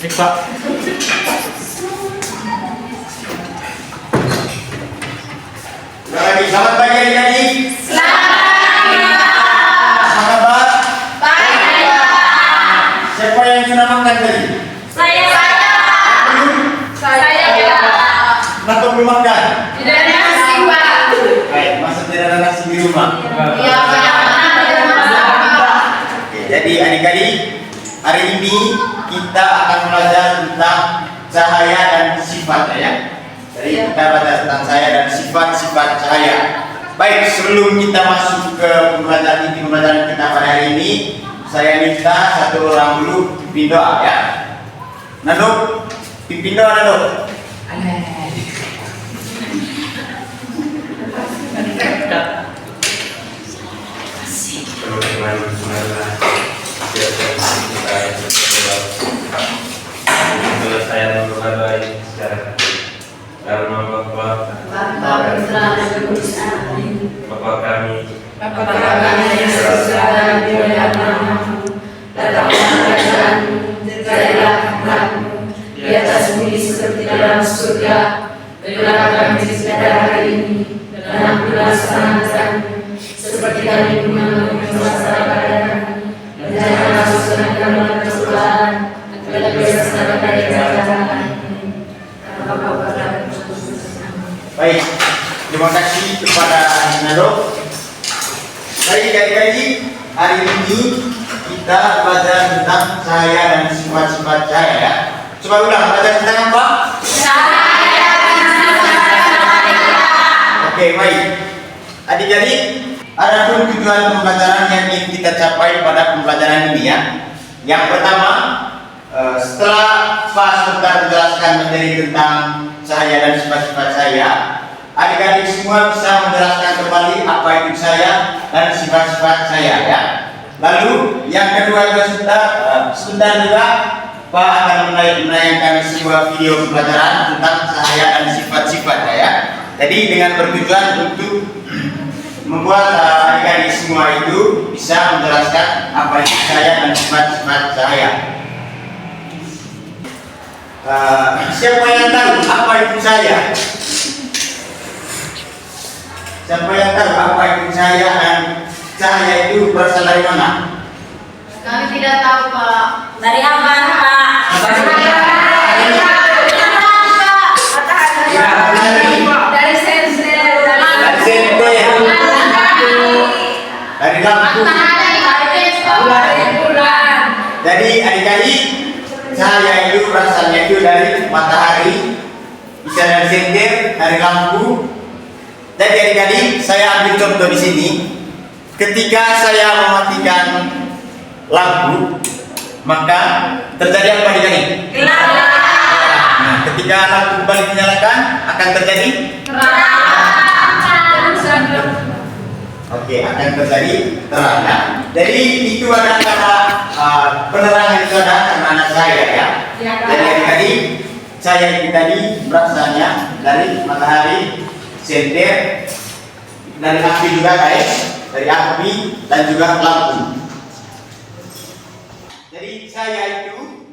Iksa. Lagi selamat pagi adik-adik. Selamat pagi. Siapa yang sudah makan tadi? Saya. Kenapa belum makan? Tidak ada nasi, Pak. Baik, masa tidak ada nasi di rumah? Iya, Pak. Oke, jadi adik-adik, hari ini kita akan belajar tentang cahaya dan sifat ya. Jadi kita belajar tentang cahaya dan sifat-sifat cahaya. Baik, sebelum kita masuk ke pembelajaran kita pada hari ini, saya minta satu orang dulu pimpin doa ya. Nado, pimpin doa Nado. Saya berdoa secara karena Bapa kami yang surga, datanglah kerajaanmu, jadilah kehendakmu di atas bumi seperti dalam surga. Berilah kami rezeki hari ini, dan ampunilah kesalahan kami, seperti kami mengampuni masalah kepada kami. Dan janganlah masukkan kami dalam pencobaan, tetapi bebaskanlah kami dari jahat. Baik, terima kasih kepada Nado. Baik adik-adik, hari ini kita belajar tentang cahaya dan sifat-sifat cahaya ya. Coba ulang, belajar tentang apa? Oke, baik. Adik-adik, ada pun tujuan pembelajaran yang ingin kita capai pada pembelajaran ini ya. Yang pertama, setelah Pak sebentar menjelaskan materi tentang cahaya dan sifat-sifat cahaya, adik-adik semua bisa menjelaskan kembali apa itu cahaya dan sifat-sifat cahaya ya. Lalu yang kedua juga sebentar juga Pak akan menayangkan sebuah video pembelajaran tentang cahaya dan sifat-sifat ya. Jadi dengan bertujuan untuk membuat adik-adik semua itu bisa menjelaskan apa itu cahaya dan sifat-sifat cahaya. Siapa yang tahu apa itu cahaya? Siapa yang tahu apa itu cahaya dan cahaya itu berasal dari mana? Kami tidak tahu, Pak. Dari apa, Pak? Dari senter, Dari senter, dari lampu. dari bulan. Jadi adik-adik, cahaya itu berasalnya itu dari matahari, bisa dari senter, dari lampu. Jadi adik-adik, saya ambil contoh di sini. Ketika saya mematikan lampu, maka terjadi apa adik-adik? Gelap. Nah, ketika lampu kembali dinyalakan, akan terjadi? Oke, akan terjadi terang ya. Jadi itu ada karena penerangan itu ada karena anak cahaya ya. Jadi adik-adik, cahaya itu tadi berasalnya dari matahari, senter, dari api juga guys, dari api dan juga lampu. Jadi cahaya itu,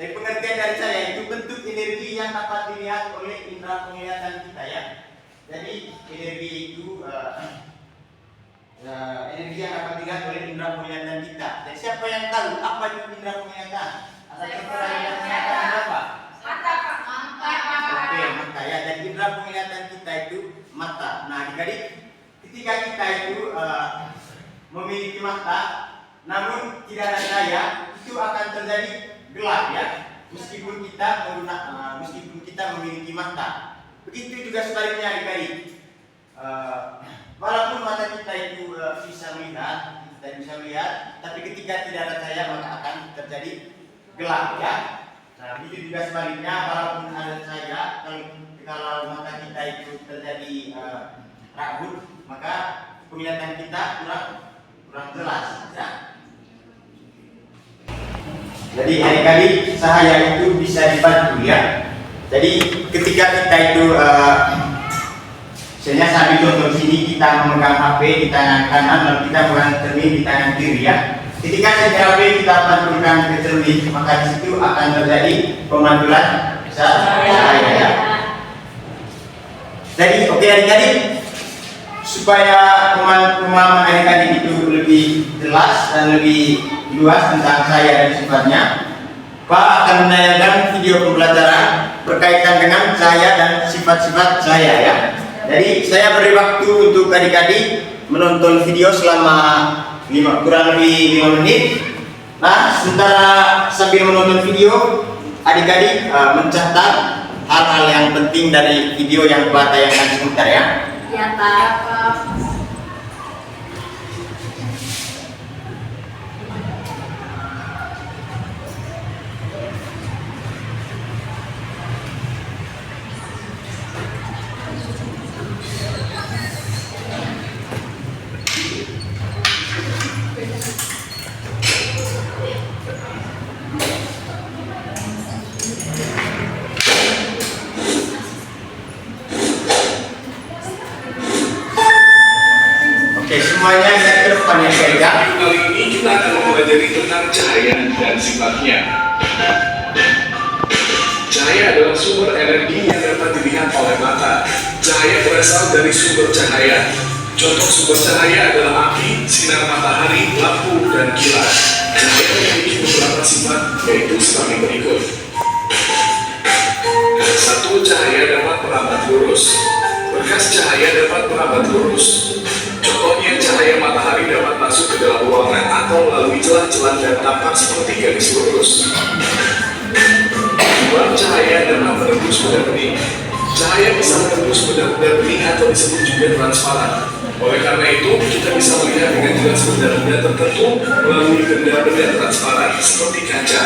dari pengertian dari cahaya itu bentuk energi yang dapat dilihat oleh indera penglihatan kita ya. Jadi energi itu energi yang dapat dilihat oleh indera penglihatan kita. Dan siapa yang tahu apa itu indera penglihatan? Ada indera penglihatan apa? Oke, mata ya. Dan indera penglihatan kita itu mata. Nah, adik-adik, ketika kita itu memiliki mata, namun tidak ada cahaya, itu akan terjadi gelap ya. Meskipun kita memiliki mata. Begitu juga sebaliknya adik-adik. Walaupun mata kita itu bisa melihat, tapi ketika tidak ada cahaya maka akan terjadi gelap ya. Nah, begitu juga sebaliknya, walaupun ada cahaya, kalau mata kita itu terjadi rabun, maka penglihatan kita kurang jelas ya. Jadi adik-adik, cahaya itu bisa dibantu ya. Jadi ketika kita itu misalnya sambil contoh sini kita memegang HP di tangan kanan lalu kita memegang cermin di tangan kiri ya. Ketika CCTV kita pantulkan ke cermin, maka di situ akan terjadi pemantulan cahaya. Ya. Jadi oke adik-adik, supaya pemahaman adik-adik itu lebih jelas dan lebih luas tentang cahaya dan sifatnya, Pak akan menayangkan video pembelajaran berkaitan dengan cahaya dan sifat-sifat cahaya ya. Jadi saya beri waktu untuk adik-adik menonton video selama kurang lebih 5 menit. Nah, sementara sambil menonton video, adik-adik mencatat hal-hal yang penting dari video yang Pak tayangkan sebentar ya. Ya, Pak. Oke, semuanya lihat ke depan ya pegang. Kali ini kita akan mempelajari tentang cahaya dan sifatnya. Cahaya adalah sumber energi yang dapat dilihat oleh mata. Cahaya berasal dari sumber cahaya. Contoh sumber cahaya adalah api, sinar matahari, lampu, dan kilat. Cahaya memiliki beberapa sifat, yaitu sebagai berikut. 1. Cahaya dapat merambat lurus. Berkas cahaya dapat merambat lurus. Contohnya, cahaya matahari dapat masuk ke dalam ruangan atau melalui celah-celah dan tampak seperti garis lurus. 2. Cahaya dapat menembus benda bening. Cahaya bisa menembus benda-benda bening atau disebut juga transparan. Oleh karena itu, kita bisa melihat dengan jelas benda-benda tertentu melalui benda-benda transparan seperti kaca.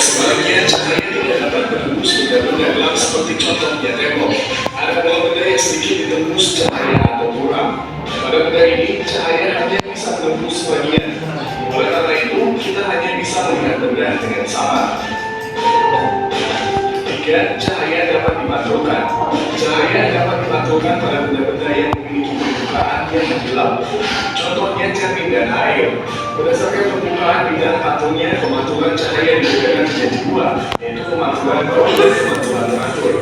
Sebaliknya, cahaya tidak dapat menembus benda-benda gelap seperti contohnya tembok. Ada benda yang sedikit ditembus cahaya atau buram. Pada benda ini, cahaya hanya bisa menembus sebagian. Oleh karena itu, kita hanya bisa melihat benda dengan sama. 3. Cahaya dapat dipantulkan. Cahaya dapat dipantulkan pada benda-benda yang memiliki permukaan yang gelap. Contohnya cermin dan air. Berdasarkan permukaan bidang pantulnya, pemantulan cahaya dibedakan menjadi 2, yaitu pemantulan bawah dan pemantulan teratur.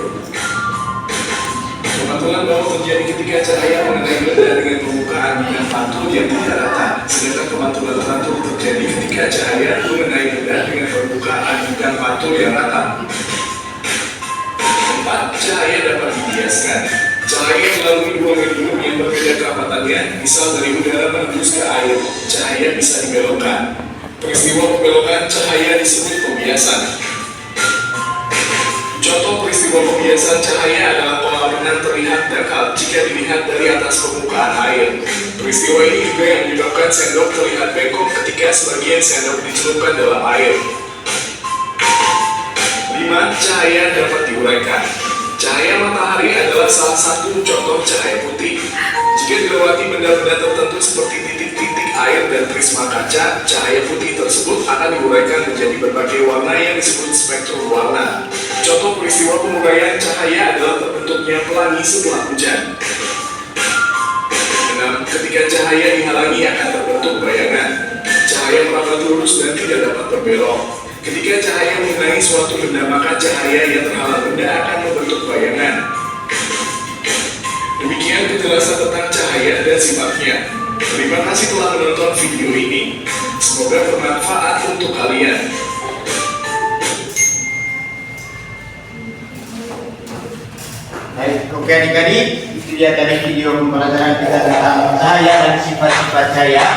Pemantulan bawah terjadi ketika cahaya mengenai benda dengan permukaan bidang pantul yang tidak rata, sedangkan pemantulan teratur terjadi ketika cahaya mengenai benda dengan permukaan bidang pantul yang rata. 4. Cahaya dapat dibiaskan. Cahaya melalui 2 medium yang berbeda kerapatannya, misal dari udara menembus ke air, cahaya bisa dibelokkan. Peristiwa pembelokan cahaya disebut pembiasan. Contoh peristiwa pembiasan cahaya adalah pola benang terlihat dangkal jika dilihat dari atas permukaan air. Peristiwa ini juga yang menyebabkan sendok terlihat bengkok ketika sebagian sendok dicelupkan dalam air. 5. Cahaya dapat diuraikan. Cahaya matahari adalah salah satu contoh cahaya putih. Jika dilewati benda-benda tertentu seperti titik-titik air dan prisma kaca, cahaya putih tersebut akan diuraikan menjadi berbagai warna yang disebut spektrum warna. Contoh peristiwa penguraian cahaya adalah terbentuknya pelangi setelah hujan. 6. Ketika cahaya dihalangi akan terbentuk bayangan. Cahaya merambat lurus dan tidak dapat berbelok. Ketika cahaya mengenai suatu benda, maka cahaya yang terhalang benda akan membentuk bayangan. Demikian penjelasan tentang cahaya dan sifatnya. Terima kasih telah menonton video ini. Semoga bermanfaat untuk kalian. Baik, oke adik-adik, itu dia tadi video pembelajaran kita tentang cahaya dan sifat-sifat cahaya.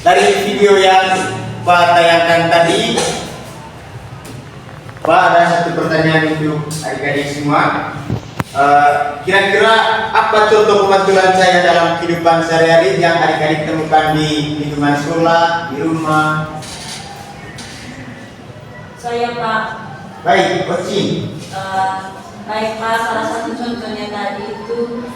Dari video yang Pak tayangkan tadi, Pak, ada satu pertanyaan untuk adik-adik semua. Kira-kira apa contoh pemantulan cahaya dalam kehidupan sehari-hari yang adik-adik temukan di lingkungan sekolah, di rumah? Saya, Pak. Baik, Coaching. Baik, Pak. Salah satu contohnya tadi itu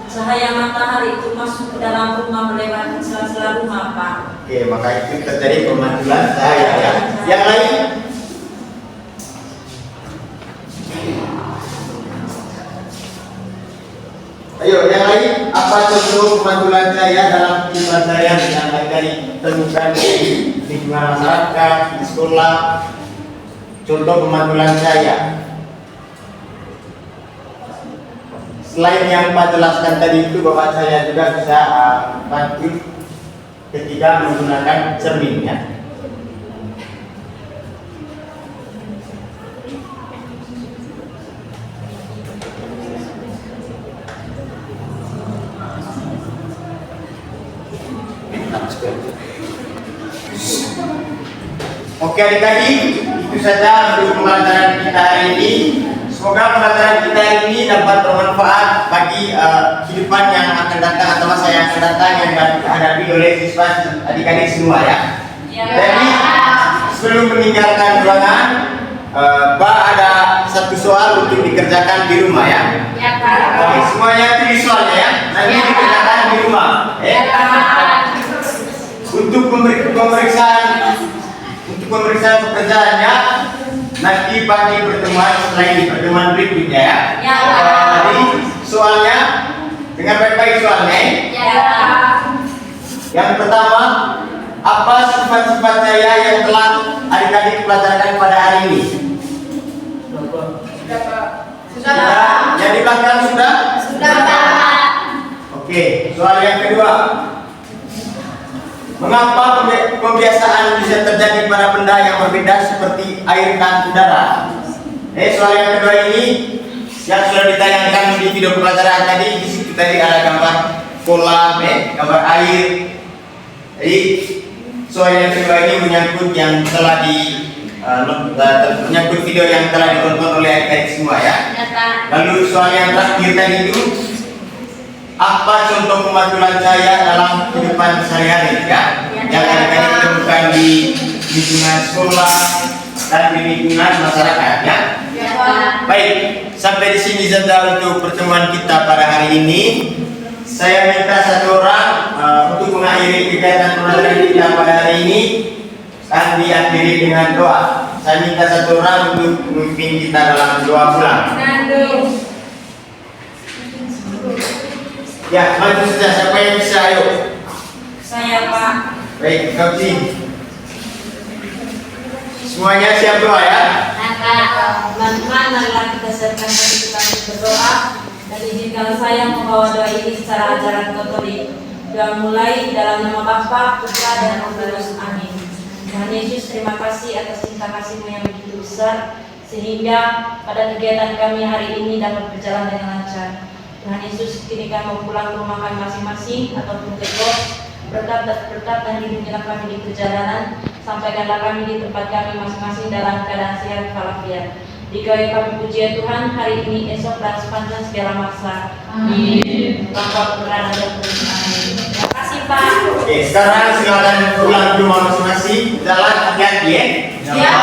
cahaya matahari itu masuk ke dalam rumah melewati sela-sela rumah, Pak. Oke, maka itu terjadi pemantulan cahaya ya. Yang lain? Ayo yang lain, apa contoh kemantulan saya dalam kehidupan saya yang dari temukan di lingkungan masyarakat, di sekolah? Contoh kemantulan saya. Selain yang Pak jelaskan tadi itu, bahwa saya juga bisa bantu ketika menggunakan cermin ya. Oke adik-adik, itu saja untuk pembelajaran kita hari ini. Semoga pembelajaran kita hari ini dapat bermanfaat bagi kehidupan yang akan datang atau masa yang akan datang yang dihadapi oleh siswa adik-adik semua ya. Jadi sebelum meninggalkan ruangan, Pak ada satu soal untuk dikerjakan di rumah ya. Oke, semuanya itu visualnya ya. Nanti dikerjakan di rumah. Untuk pemeriksaan pekerjaannya nanti pagi pertemuan setelah ini, pertemuan berikutnya ya. Jadi soalnya dengan baik-baik soalnya. Yang pertama, apa sifat-sifat saya yang telah adik-adik pelajarkan pada hari ini? Sudah. Yang di belakang sudah? Sudah. Oke, soal yang kedua. Mengapa pembiasaan bisa terjadi pada benda yang berbeda seperti air dan udara? Soal yang kedua ini yang sudah ditayangkan di video pelajaran tadi. Di situ tadi ada gambar kolam, gambar air. Jadi soal yang kedua ini menyangkut yang telah menyangkut video yang telah ditonton oleh adik-adik semua ya. Lalu soal yang terakhir tadi itu, apa contoh kemantulan saya dalam kehidupan sehari-hari ya, yang adik-adik temukan di lingkungan sekolah dan di lingkungan masyarakat ya. Baik, sampai di sini saja untuk pertemuan kita pada hari ini. Saya minta satu orang untuk mengakhiri kegiatan pembelajaran kita pada hari ini dan diakhiri dengan doa. Saya minta satu orang untuk memimpin kita dalam doa pulang. Ya, maju saja. Siapa yang bisa? Ayo. Saya, Pak. Baik, kau sih. Semuanya siap doa ya. Teman-teman, marilah kita siapkan hati kita untuk berdoa. Dan izinkan saya membawa doa ini secara ajaran Katolik. Doa mulai dalam nama Bapa, Putra, dan Roh Kudus. Amin. Tuhan Yesus, terima kasih atas cinta kasih-Mu yang begitu besar, sehingga pada kegiatan kami hari ini dapat berjalan dengan lancar. Tuhan Yesus, kini kami mau pulang ke rumah kami masing-masing ataupun ke kos, berkat dan lindungilah kami di perjalanan, sampaikanlah kami di tempat kami masing-masing dalam keadaan sehat walafiat. Dikawai kami puji ya Tuhan hari ini, esok dan sepanjang segala masa. Amin. Bapa, Putra, dan Roh Kudus. Amin. Terima kasih Pak. Oke, sekarang silakan pulang ke rumah masing-masing. Jalan hati-hati ya. Ya.